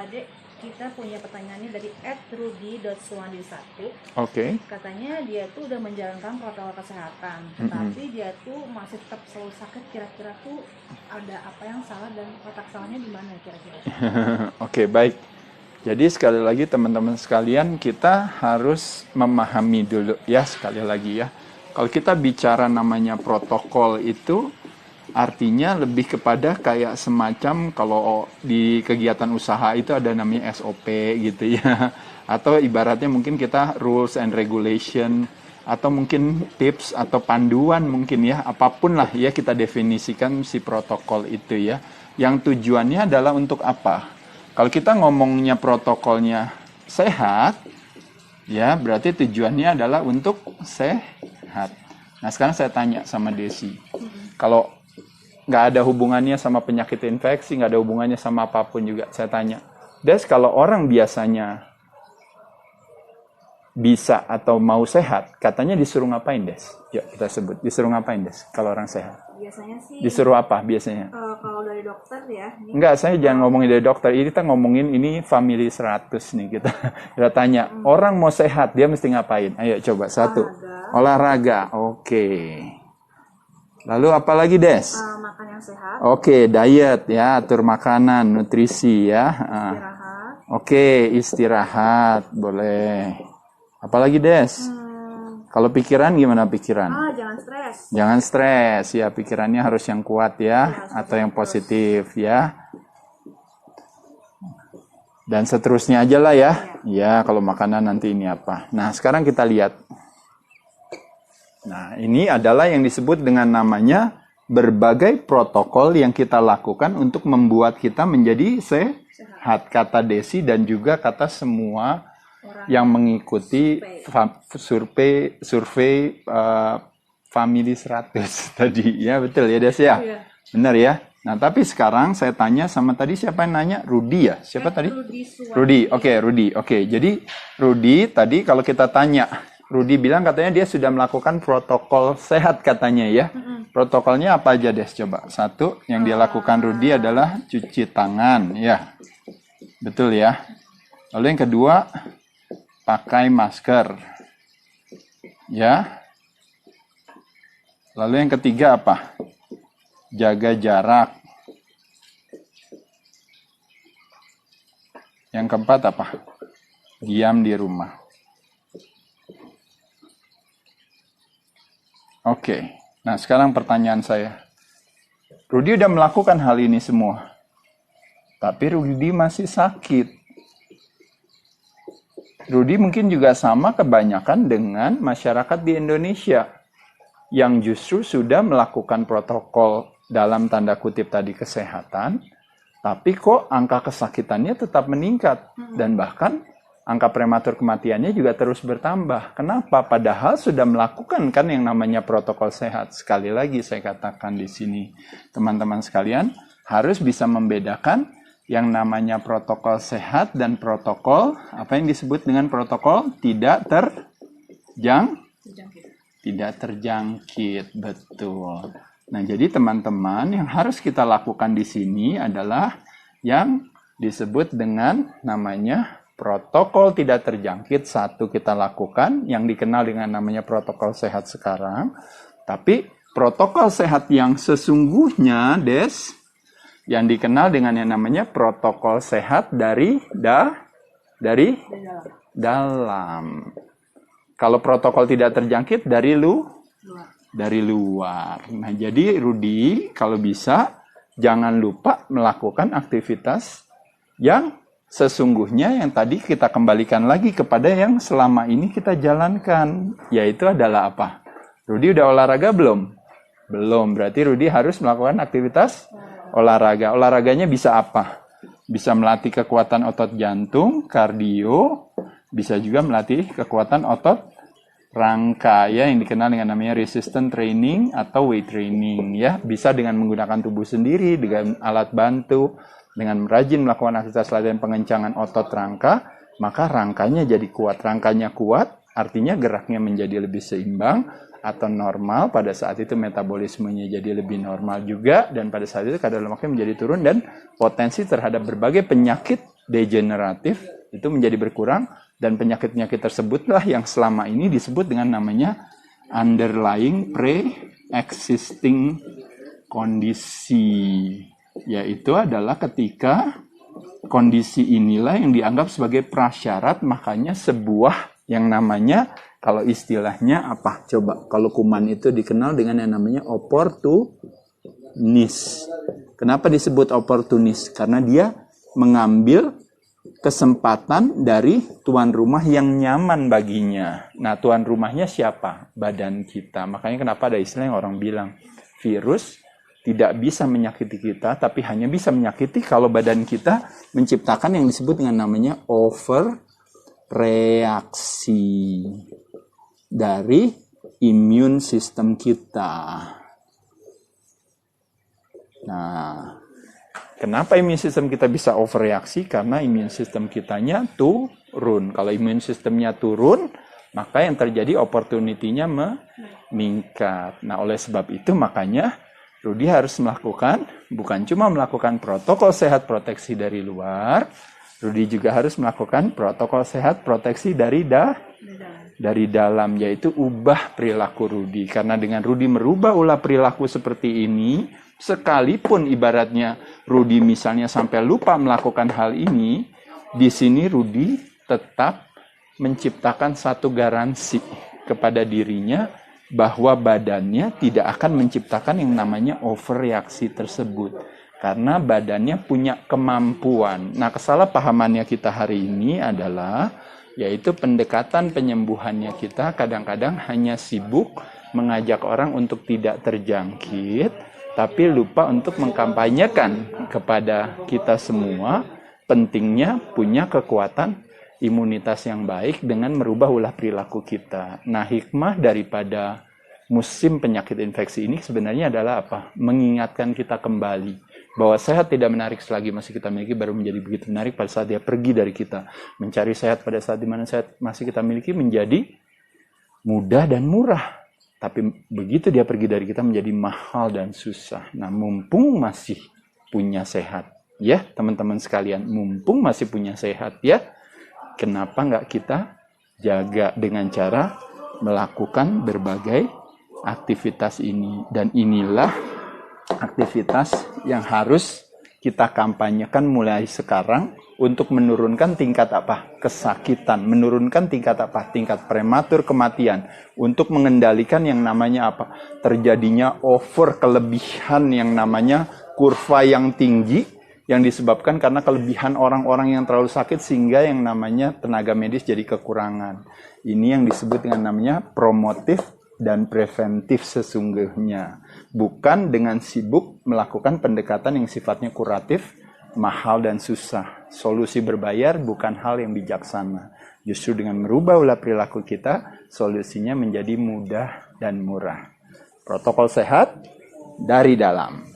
Dek, kita punya pertanyaannya dari @rudy.suwandi1. Oke. Katanya dia tuh udah menjalankan protokol kesehatan, tapi dia tuh masih tetap selalu sakit. Kira-kira tuh ada apa yang salah dan otak salahnya di mana kira-kira? Oke, baik. Jadi sekali lagi teman-teman sekalian, kita harus memahami dulu ya, sekali lagi ya. Kalau kita bicara namanya protokol itu artinya lebih kepada kayak semacam kalau di kegiatan usaha itu ada namanya SOP gitu ya. Atau ibaratnya mungkin kita rules and regulation, atau mungkin tips atau panduan mungkin ya, apapun lah ya kita definisikan si protokol itu ya. Yang tujuannya adalah untuk apa? Kalau kita ngomongnya protokolnya sehat, ya berarti tujuannya adalah untuk sehat. Nah sekarang saya tanya sama Desi, kalau nggak ada hubungannya sama penyakit infeksi, nggak ada hubungannya sama apapun juga, saya tanya, Des, kalau orang biasanya bisa atau mau sehat, katanya disuruh ngapain, Des? Yuk kita sebut, disuruh ngapain, Des? Kalau orang sehat? Biasanya sih Disuruh apa biasanya? kalau dari dokter ya. Enggak, saya jangan ngomongin dari dokter. Ini kita ngomongin ini family 100 nih kita. Kita tanya, orang mau sehat, dia mesti ngapain? Ayo coba, satu. Olahraga. Oke. Lalu apa lagi, Des? Makan yang sehat, Oke, diet ya, atur makanan, nutrisi ya. istirahat, Oke, istirahat, boleh. Apalagi, Des? Kalau pikiran gimana pikiran? jangan stres. Jangan stres ya, pikirannya harus yang kuat ya, atau yang positif ya. Dan seterusnya aja lah ya. Ya, kalau makanan nanti ini apa. Nah, sekarang kita lihat. Nah, ini adalah yang disebut dengan namanya berbagai protokol yang kita lakukan untuk membuat kita menjadi sehat. Kata Desi dan juga kata semua yang mengikuti survei family 100 tadi. Ya, betul ya Desi ya? Iya. Benar ya? Nah, tapi sekarang saya tanya sama tadi siapa yang nanya? Rudy ya? Siapa tadi? Rudy. Oke, Rudy. Oke, jadi Rudy tadi kalau kita tanya, Rudy bilang katanya dia sudah melakukan protokol sehat katanya ya. Protokolnya apa aja, Des? Coba. Satu, yang dia lakukan Rudy adalah cuci tangan, ya. Betul ya. Lalu yang kedua, pakai masker. Ya. Lalu yang ketiga apa? Jaga jarak. Yang keempat apa? Diam di rumah. Oke. Nah, sekarang pertanyaan saya. Rudy udah melakukan hal ini semua. Tapi Rudy masih sakit. Rudy mungkin juga sama kebanyakan dengan masyarakat di Indonesia yang justru sudah melakukan protokol dalam tanda kutip tadi kesehatan, tapi kok angka kesakitannya tetap meningkat dan bahkan angka prematur kematiannya juga terus bertambah. Kenapa? Padahal sudah melakukan kan yang namanya protokol sehat. Sekali lagi saya katakan di sini, teman-teman sekalian harus bisa membedakan yang namanya protokol sehat dan protokol apa yang disebut dengan protokol tidak terjangkit, betul. Nah, jadi teman-teman yang harus kita lakukan di sini adalah yang disebut dengan namanya protokol tidak terjangkit. Satu kita lakukan yang dikenal dengan namanya protokol sehat sekarang. Tapi protokol sehat yang sesungguhnya, Des, yang dikenal dengan yang namanya protokol sehat dari dalam. Kalau protokol tidak terjangkit dari luar. Nah, jadi Rudy kalau bisa jangan lupa melakukan aktivitas yang sesungguhnya yang tadi kita kembalikan lagi kepada yang selama ini kita jalankan, yaitu adalah apa? Rudy udah olahraga belum? Belum, berarti Rudy harus melakukan aktivitas olahraga. Olahraganya bisa apa? Bisa melatih kekuatan otot jantung, kardio, bisa juga melatih kekuatan otot rangka ya yang dikenal dengan namanya resistance training atau weight training ya. Bisa dengan menggunakan tubuh sendiri, dengan alat bantu, dengan rajin melakukan aktivitas latihan pengencangan otot rangka, maka rangkanya jadi kuat. Rangkanya kuat, artinya geraknya menjadi lebih seimbang atau normal. Pada saat itu metabolismenya jadi lebih normal juga, dan pada saat itu kadar lemaknya menjadi turun dan potensi terhadap berbagai penyakit degeneratif itu menjadi berkurang, dan penyakit-penyakit tersebutlah yang selama ini disebut dengan namanya underlying pre-existing kondisi, yaitu adalah ketika kondisi inilah yang dianggap sebagai prasyarat, makanya sebuah yang namanya, kalau istilahnya apa? Coba, kalau kuman itu dikenal dengan yang namanya oportunis. Kenapa disebut oportunis? Karena dia mengambil kesempatan dari tuan rumah yang nyaman baginya. Nah, tuan rumahnya siapa? Badan kita. Makanya kenapa ada istilah yang orang bilang, virus tidak bisa menyakiti kita, tapi hanya bisa menyakiti kalau badan kita menciptakan yang disebut dengan namanya overreaksi dari imun sistem kita. Nah, kenapa imun sistem kita bisa overreaksi? Karena imun sistem kitanya turun. Kalau imun sistemnya turun, maka yang terjadi opportunity-nya meningkat. Nah, oleh sebab itu makanya Rudy harus melakukan, bukan cuma melakukan protokol sehat proteksi dari luar, Rudy juga harus melakukan protokol sehat proteksi dari dalam, yaitu ubah perilaku Rudy. Karena dengan Rudy merubah ulah perilaku seperti ini, sekalipun ibaratnya Rudy misalnya sampai lupa melakukan hal ini, di sini Rudy tetap menciptakan satu garansi kepada dirinya bahwa badannya tidak akan menciptakan yang namanya overreaksi tersebut. Karena badannya punya kemampuan. Nah, kesalahpahamannya kita hari ini adalah, yaitu pendekatan penyembuhannya kita kadang-kadang hanya sibuk mengajak orang untuk tidak terjangkit, tapi lupa untuk mengkampanyekan kepada kita semua pentingnya punya kekuatan imunitas yang baik dengan merubah ulah perilaku kita. Nah, hikmah daripada musim penyakit infeksi ini sebenarnya adalah apa? Mengingatkan kita kembali bahwa sehat tidak menarik selagi masih kita miliki, baru menjadi begitu menarik pada saat dia pergi dari kita. Mencari sehat pada saat dimana sehat masih kita miliki menjadi mudah dan murah. Tapi begitu dia pergi dari kita menjadi mahal dan susah. Nah, mumpung masih punya sehat, ya teman-teman sekalian, mumpung masih punya sehat, ya, kenapa nggak kita jaga dengan cara melakukan berbagai aktivitas ini? Dan inilah aktivitas yang harus kita kampanyekan mulai sekarang untuk menurunkan tingkat apa? Kesakitan, menurunkan tingkat apa? Tingkat prematur kematian, untuk mengendalikan yang namanya apa? Terjadinya kelebihan yang namanya kurva yang tinggi, yang disebabkan karena kelebihan orang-orang yang terlalu sakit sehingga yang namanya tenaga medis jadi kekurangan. Ini yang disebut dengan namanya promotif dan preventif sesungguhnya. Bukan dengan sibuk melakukan pendekatan yang sifatnya kuratif, mahal dan susah. Solusi berbayar bukan hal yang bijaksana. Justru dengan merubah ulah perilaku kita, solusinya menjadi mudah dan murah. Protokol sehat dari dalam.